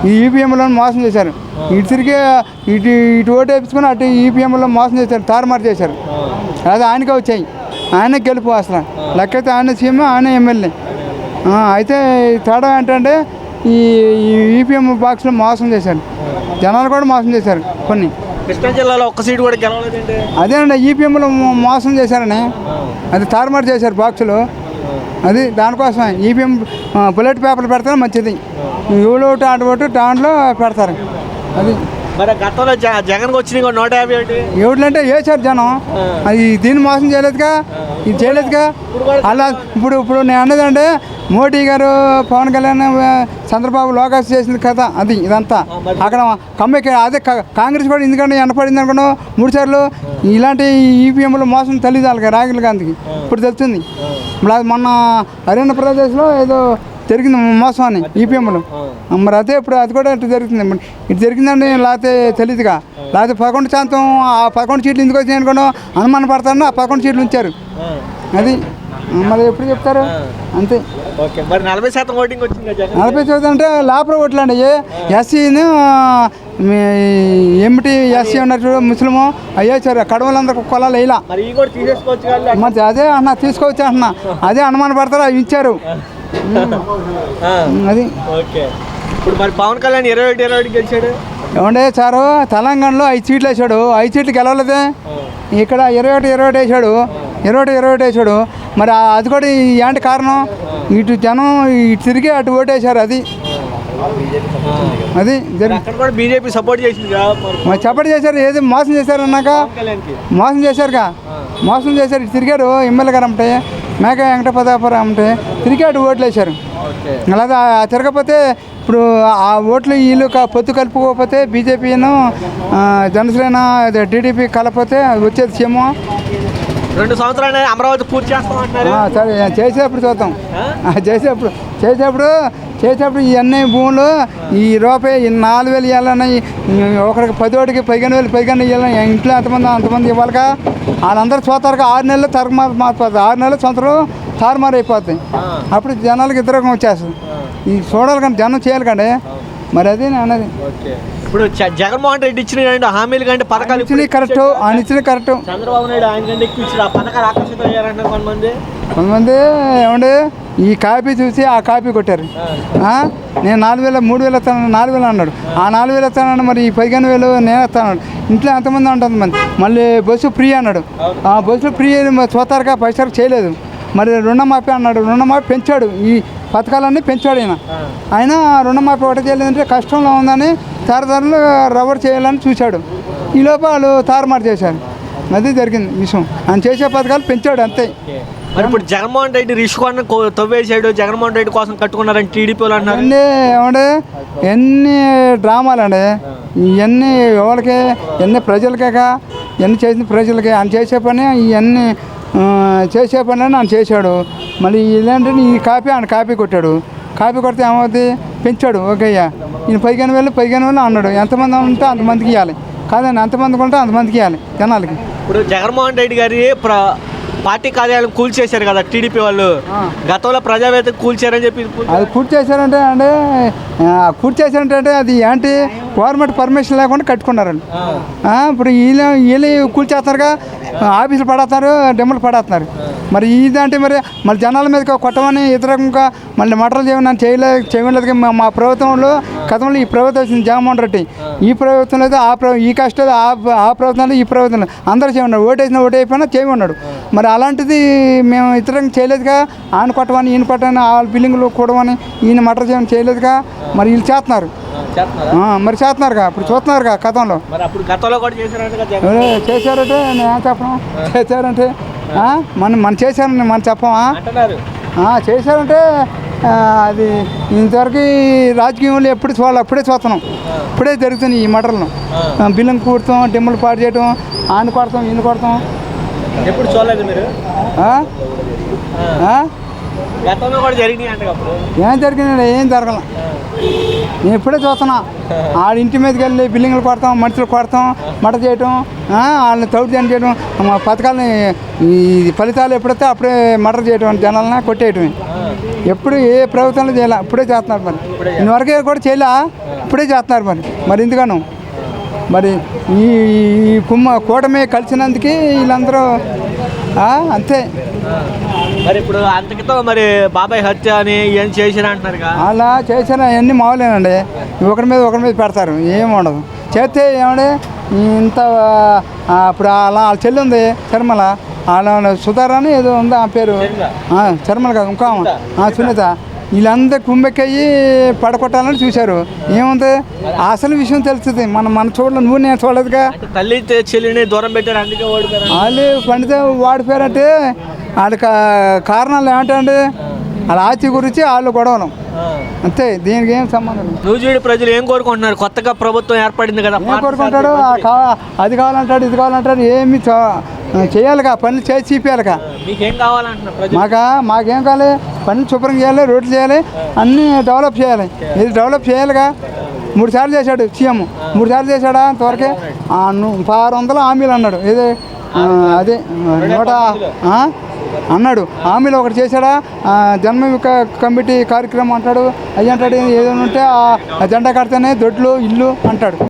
ఈ ఈపీఎంలో మోసం చేశారు. ఇటు తిరిగి ఇటు ఓటు వేయించుకుని అటు ఈపీఎంలో మోసం చేశారు, తారుమారు చేశారు. అది ఆయనకే వచ్చాయి, ఆయనే గెలుపు. అసలు లెక్కైతే ఆయన సీఎం, ఆయన ఎమ్మెల్యే. అయితే తేడా ఏంటంటే ఈ ఈపీఎం బాక్స్లో మోసం చేశారు, జనాలు కూడా మోసం చేశారు. కొన్ని కృష్ణా జిల్లాలో ఒక్క సీటు కూడా గెలవలేదండి. అదేనండి ఈపీఎంలో మోసం చేశారని, అది తారుమారు చేశారు బాక్సులు. అది దానికోసమే ఈపీఎం బుల్లెట్ పేపర్లు పెడితే మంచిది. ఎవడోటి ఆడోటి దాంట్లో పెడతారు. అది మరి గతంలో జగన్ వచ్చినాయి 151 ఎవడంటే వేసారు జనం. అది దీన్ని మోసం చేయలేదుగా, ఇది చేయలేదుగా. అలా ఇప్పుడు నేను అన్నదంటే మోడీ గారు, పవన్ కళ్యాణ్, చంద్రబాబు, లోకేష్ చేసిన కథ అది. ఇదంతా అక్కడ కమ్మెకి అదే కాంగ్రెస్ కూడా ఎందుకంటే వెనపడింది అనుకున్నాం 3 సార్లు. ఇలాంటి ఈపీఎంలో మోసం తెలియదు వాళ్ళకి, రాహుల్ గాంధీకి ఇప్పుడు తెలుస్తుంది. మొన్న హర్యానా ప్రదేశ్లో ఏదో జరిగింది మోసం అని ఈపీఎంలో. మరి అదే ఇప్పుడు అది కూడా ఇటు జరుగుతుంది. ఇటు జరిగిందండి, లేకపోతే తెలియదుగా. లేకపోతే 11 శాతం ఆ 11 సీట్లు ఎందుకు వచ్చినాయి అనుకున్నాం అనుమానం పడతారని ఆ 11 సీట్లు ఉంచారు. అది మరి ఎప్పుడు చెప్తారు అంతే. మరి 40% ఓటింగ్ వచ్చింది. 40% అంటే లోపల ఓట్లు అండి. ఎస్సీని ఏమిటి ఎస్సీ ఉన్నట్టు ముస్లిము అయ్యేసారు, కడవలందరూ కులాలు వేయాల. మరి అదే అన్న తీసుకోవచ్చు అంటున్నా, అదే అనుమానం పడతారు, అవి ఇచ్చారు. అది ఇప్పుడు మరి పవన్ కళ్యాణ్ 21 గెలిచాడు. ఏమండే సారు, తెలంగాణలో 5 సీట్లు వేసాడు, 5 సీట్లు గెలవలేదే. ఇక్కడ 21 వేసాడు, 21 వేసాడు. మరి అది కూడా ఏంటి కారణం? ఇటు జనం ఇటు తిరిగి అటు ఓటేశారు. అది బీజేపీ సపోర్ట్ చేసింది, మరి సపోర్ట్ చేశారు. ఏది మోసం చేశారు అన్నాక మోసం చేశారుగా, మోసం చేశారు. ఇటు తిరిగారు ఎమ్మెల్యే గారు అంటే మేక వెంకటపదాపురం అంటే తిరిగి అటు ఓట్లు వేశారు. అలాగే తిరగకపోతే ఇప్పుడు ఆ ఓట్లు వీళ్ళు పొత్తు కలుపుకోకపోతే బీజేపీను జనసేన టీడీపీ కలపతే వచ్చేది సీఎం. 2 సంవత్సరాలు అమరావతి పూర్తి చేస్తామంటున్నారు. సరే చేసేప్పుడు చూద్దాం. చేసేప్పుడు ఇవన్నీ భూములు ఈ రూపాయి 4,000 ఇవ్వాలన్నా, ఒకరికి 10 15,000 ఇవ్వాలని ఇంట్లో అంతమంది ఇవ్వాలిగా. వాళ్ళందరూ చూతారుగా. 6 నెలలు మారిపోతుంది, 6 నెలలు సంవత్సరం తారుమారు అయిపోతాయి. అప్పుడు జనాలకు ఇద్దరు వచ్చేస్తుంది. ఇది చూడాలి కానీ జనం చేయాలి కానీ. మరి అది అన్నది. ఇప్పుడు జగన్మోహన్ రెడ్డి ఇచ్చిన హామీలు కంటే పథకాలు ఇచ్చినవి కరెక్ట్, ఆయన ఇచ్చినవి కరెక్ట్. చంద్రబాబు నాయుడు ఆయన కంటే ఎక్కువ ఇచ్చిన పథకాలు ఆకర్షితులయ్యారంటారు కొంతమంది. ఏమండి ఈ కాపీ చూసి ఆ కాపీ కొట్టారు. నేను 4,000 3,000 ఇస్తాను, 4,000 అన్నాడు. ఆ 4,000 ఇస్తానన్నాడు, మరి ఈ 15,000 నేను ఇస్తాను. ఇంట్లో ఎంతమంది ఉంటుంది మంది. మళ్ళీ బస్సు ఫ్రీ అన్నాడు. ఆ బస్సు ఫ్రీ చూతారుగా, పైసలు చేయలేదు. మరి రుణమాఫీ అన్నాడు, రుణమాఫీ పెంచాడు. ఈ పథకాలన్నీ పెంచాడు ఆయన రుణమాఫీ ఒకటి చేయలేదంటే కష్టంలో ఉందని తరతరాలు రబ్బర్ చేయాలని చూశాడు. ఈ లోపల వాళ్ళు తారుమారు చేశారు. అది జరిగింది విషయం. ఆయన చేసే పథకాలు పెంచాడు అంతే. మరి ఇప్పుడు జగన్మోహన్ రెడ్డి రిషికొండ తవ్వేసాడు, జగన్మోహన్ రెడ్డి కోసం కట్టుకున్నారని టీడీపీ వాళ్ళు అన్నారు. ఏమంటే ఎన్ని డ్రామాలండి ఇవన్నీ. ఎవరికి ఎన్ని ప్రజలకేగా, ఎన్ని చేసిన ప్రజలకే. ఆయన చేసే పని ఇవన్నీ చేసే పని అని ఆయన చేశాడు. మళ్ళీ ఇదేంటంటే ఈ కాపీ ఆయన కాపీ కొట్టాడు. కాపీ కొడితే ఏమవుతుంది? పెంచాడు. ఓకే అయ్యా ఈయన 15,000 అన్నాడు. ఎంతమంది ఉంటే అంతమందికి ఇవ్వాలి కాదండి, ఎంతమందికి ఉంటే అంతమందికి ఇవ్వాలి జనాలకి. ఇప్పుడు జగన్మోహన్ రెడ్డి గారి పార్టీ కార్యాలయం కూల్చేశారు కదా టీడీపీ వాళ్ళు. గతంలో ప్రజావేత్త కూల్చారని చెప్పి అది కూర్చేశారంటే అది ఏంటి గవర్నమెంట్ పర్మిషన్ లేకుండా కట్టుకున్నారండి. ఇప్పుడు వీళ్ళు కూల్చేస్తారుగా, ఆఫీసులు పడేస్తున్నారు, డెమ్మలు పడేస్తున్నారు. మరి ఇదంటే మళ్ళీ జనాల మీద కొట్టమని వ్యతిరేకంగా మళ్ళీ మటలు చేయలేదు. మా ప్రభుత్వంలో గతంలో ఈ ప్రభుత్వం వచ్చింది జగన్మోహన్ రెడ్డి. ఈ ప్రభుత్వం లేదు, ఈ కష్టాలు ఆ ప్రభుత్వంలో ఈ ప్రభుత్వంలో అందరూ చేయమన్నాడు. ఓటేసినా ఓటు అయిపోయినా చేయమన్నాడు. మరి అలాంటిది మేము వ్యతిరేకంగా చేయలేదుగా. ఆయన కొట్టమని ఈయన కొట్టమని ఆ బిల్డింగ్లు కూడమని ఈయన మటర్ చేయలేదుగా. మరి వీళ్ళు చేస్తున్నారు, మరి చేస్తున్నారుగా. ఇప్పుడు చూస్తున్నారుగా గతంలో. చేశారంటే నేను చెప్పను. చేశారంటే మనం చేశారని మనం చెప్పమా? చేశారంటే అది ఇంతవరకు రాజకీయంలో ఎప్పుడు చూడాలి, అప్పుడే చూస్తున్నాం. ఇప్పుడే జరుగుతుంది ఈ మటర్లు. బిల్లం కూడతాం, డిమ్మలు పాడు చేయటం, ఆయన కొడతాం, ఈయన కొడతాం. ఎప్పుడు చూడలేదు మీరు? గతంలో కూడా జరిగినాయి అంటే అప్పుడు ఏం జరిగిందండి? ఏం జరగల. నేను ఇప్పుడే చూస్తున్నా. ఆడి ఇంటి మీదకి వెళ్ళి బిల్డింగ్లు కొడతాం, మనుషులు కొడతాం, మట చేయటం, వాళ్ళని తౌడు చేయడం, మా పథకాలని ఈ ఫలితాలు ఎప్పుడైతే అప్పుడే మటర్ చేయటం, జనాలని కొట్టేయటమే. ఎప్పుడు ఏ ప్రభుత్వంలో చేయాలి, ఇప్పుడే చేస్తున్నారు. మరి ఇంతవరకే కూడా చేయలే, ఇప్పుడే చేస్తున్నారు. మరి ఎందుకను మరి ఈ కూటమి కలిసినందుకు వీళ్ళందరూ అంతే. మరి ఇప్పుడు అంతకితో మరి బాబాయ్ హత్య అని ఏం చేసినా అంటున్నారు. అలా చేసిన అవన్నీ మామూలేనండి. ఒకరి మీద పెడతారు, ఏమి ఉండదు. చేస్తే ఏమండి ఇంత ఇప్పుడు అలా వాళ్ళ చెల్లి ఉంది చర్మల, వాళ్ళ సుధారాని ఏదో ఉంది ఆ పేరు, చర్మల కాదు ఇంకా సునీత. వీళ్ళందరూ కుమ్మెక్కయ్యి పడగొట్టాలని చూశారు. ఏముంది అసలు విషయం తెలుస్తుంది. మన చూడలేదు, నువ్వు నేను చూడలేదుగా. తల్లి చెల్లిని దూరం పెట్టారు, అందుకే ఓడిపోయారు. వాళ్ళు పండితే వాడిపోయారంటే వాళ్ళకి కారణాలు ఏమిటండి? వాళ్ళ ఆస్తి గురించి వాళ్ళు గొడవలు అంతే. దీనికి ఏం సంబంధం లేదు. నూజివీడు ప్రజలు ఏం కోరుకుంటున్నారు? కొత్తగా ప్రభుత్వం ఏర్పడింది కదా, ఏం కోరుకుంటాడు? అది కావాలంటాడు, ఇది కావాలంటాడు. ఏమి చేయాలిగా, పనులు చేసి చూపించాలిగా. మీకేం కావాలంటున్నారు? మాకేం కావాలి? పనులు శుభ్రం చేయాలి, రోడ్లు చేయాలి, అన్నీ డెవలప్ చేయాలి. ఇది డెవలప్ చేయాలిగా. 3 సార్లు చేశాడు సీఎం. 3 సార్లు చేశాడా ఇంతవరకే? 600 హామీలు అన్నాడు. ఏదో అదే 100 అన్నాడు. హామీలు ఒకటి చేశాడా? జన్మ కమిటీ కార్యక్రమం అంటాడు, అయ్యి అంటాడు. ఏదైనా ఉంటే ఆ జెండా కడితేనే దొడ్లు ఇల్లు అంటాడు.